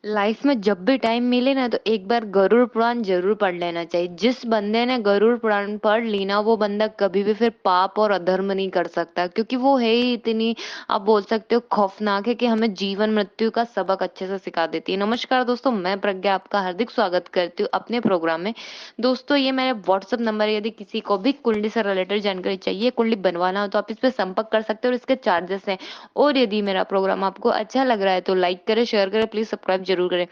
Life में जब भी टाइम मिले ना तो एक बार गरुड़ पुराण जरूर पढ़ लेना चाहिए। जिस बंदे ने गरुड़ पुराण पढ़ ली ना, वो बंदा कभी भी फिर पाप और अधर्म नहीं कर सकता, क्योंकि वो है ही इतनी, आप बोल सकते हो, खौफनाक है कि हमें जीवन मृत्यु का सबक अच्छे से सिखा देती है। नमस्कार दोस्तों, मैं प्रज्ञा आपका हार्दिक स्वागत करती हूँ अपने प्रोग्राम में। दोस्तों, ये मेरा व्हाट्सअप नंबर है। यदि किसी को भी कुंडली से रिलेटेड जानकारी चाहिए, कुंडली बनवाना हो, तो आप इस पे संपर्क कर सकते हो, और इसके चार्जेस हैं। और यदि मेरा प्रोग्राम आपको अच्छा लग रहा है तो लाइक करें, शेयर करें, प्लीज सब्सक्राइब जरूर करें।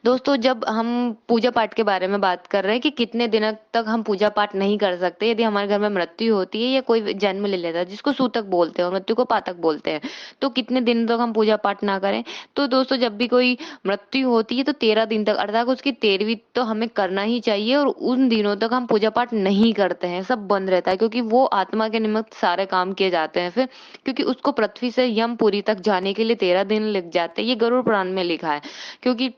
दोस्तों, जब हम पूजा पाठ के बारे में बात कर रहे हैं कि कितने दिनों तक हम पूजा पाठ नहीं कर सकते, यदि हमारे घर में मृत्यु होती है या कोई जन्म ले लेता है, जिसको सूतक बोलते हैं और मृत्यु को पातक बोलते हैं, तो कितने दिन तक हम पूजा पाठ ना करें। तो दोस्तों, जब भी कोई मृत्यु होती है तो 13 दिन तक, अर्थात उसकी 13वीं तो हमें करना ही चाहिए, और उन दिनों तक हम पूजा पाठ नहीं करते हैं, सब बंद रहता है, क्योंकि वो आत्मा के निमित्त सारे काम किए जाते हैं फिर, क्योंकि उसको पृथ्वी से यमपुरी तक जाने के लिए 13 दिन लग जाते हैं। ये गरुड़ पुराण में लिखा है। क्योंकि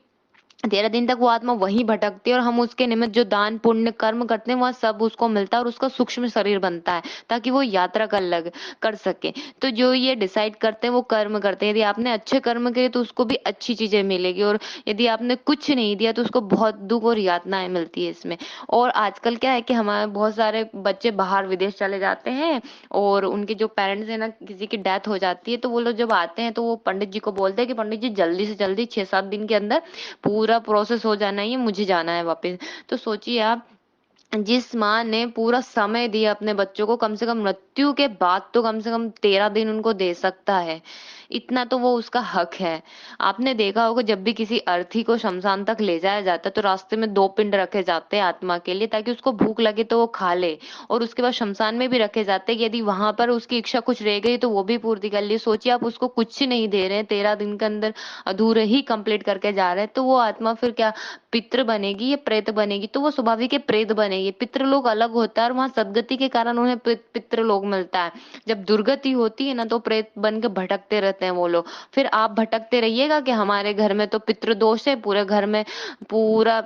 13 दिन तक वो आत्मा वहीं भटकती है, और हम उसके निमित्त जो दान पुण्य कर्म करते हैं वह सब उसको मिलता है, और उसका सूक्ष्म शरीर बनता है ताकि वो यात्रा कर सके। तो जो ये डिसाइड करते हैं वो कर्म करते हैं। यदि आपने अच्छे कर्म किए तो उसको भी अच्छी चीजें मिलेगी, और यदि आपने कुछ नहीं दिया तो उसको बहुत दुख और यातनाएं मिलती है इसमें। और आजकल क्या है कि हमारे बहुत सारे बच्चे बाहर विदेश चले जाते हैं, और उनके जो पेरेंट्स है ना, किसी की डेथ हो जाती है, तो वो लोग जब आते हैं तो वो पंडित जी को बोलते हैं कि पंडित जी, जल्दी से जल्दी 6-7 दिन के अंदर पूरा प्रोसेस हो जाना है, मुझे जाना है वापस। तो सोचिए आप, जिस माँ ने पूरा समय दिया अपने बच्चों को, कम से कम मृत्यु के बाद तो कम से कम 13 दिन उनको दे सकता है, इतना तो वो उसका हक है। आपने देखा होगा, जब भी किसी अर्थी को शमशान तक ले जाया जाता है तो रास्ते में 2 पिंड रखे जाते हैं आत्मा के लिए, ताकि उसको भूख लगे तो वो खा ले। और उसके बाद शमशान में भी रखे जाते हैं कि यदि वहां पर उसकी इच्छा कुछ रह गई तो वो भी पूर्ति कर ली। सोचिए, आप उसको कुछ नहीं दे रहे हैं, 13 दिन के अंदर अधूरे ही कंप्लीट करके जा रहे हैं, तो वो आत्मा फिर क्या, पितृ बनेगी या प्रेत बनेगी? तो वो स्वाभाविक है, प्रेत बनेगी। पितृ लोग अलग होता है, और वहां सदगति के कारण उन्हें पितृ लोग मिलता है। जब दुर्गति होती है ना, तो प्रेत बन के भटकते रहते हैं वो लोग। फिर आप भटकते रहिएगा कि हमारे घर में तो पितृ दोष है, पूरे घर में पूरा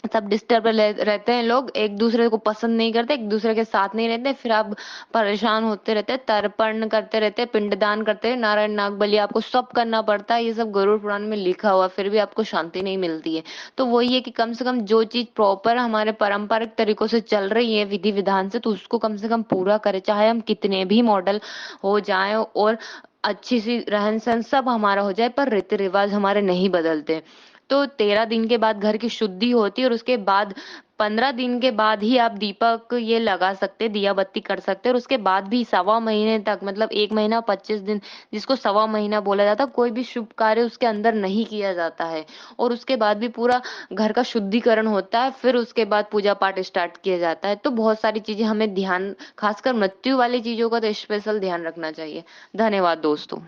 सब डिस्टर्ब रहते हैं, लोग एक दूसरे को पसंद नहीं करते, एक दूसरे के साथ नहीं रहते, फिर आप परेशान होते रहते हैं, तर्पण करते रहते हैं, पिंडदान करते हैं, नारायण नाग बलि आपको सब करना पड़ता है। ये सब गरुड़ पुराण में लिखा हुआ, फिर भी आपको शांति नहीं मिलती है। तो वही है कि कम से कम जो चीज प्रॉपर हमारे पारंपरिक तरीकों से चल रही है विधि विधान से, तो उसको कम से कम पूरा करें, चाहे हम कितने भी मॉडल हो जाएं, और अच्छी सी रहन सहन सब हमारा हो जाए, पर रीति रिवाज हमारे नहीं बदलते। तो 13 दिन के बाद घर की शुद्धि होती है, और उसके बाद 15 दिन के बाद ही आप दीपक ये लगा सकते, दिया बत्ती कर सकते हैं। और उसके बाद भी सवा महीने तक, मतलब 1 महीना 25 दिन, जिसको सवा महीना बोला जाता है, कोई भी शुभ कार्य उसके अंदर नहीं किया जाता है। और उसके बाद भी पूरा घर का शुद्धिकरण होता है, फिर उसके बाद पूजा पाठ स्टार्ट किया जाता है। तो बहुत सारी चीजें हमें ध्यान, खासकर मृत्यु वाली चीजों का तो स्पेशल ध्यान रखना चाहिए। धन्यवाद दोस्तों।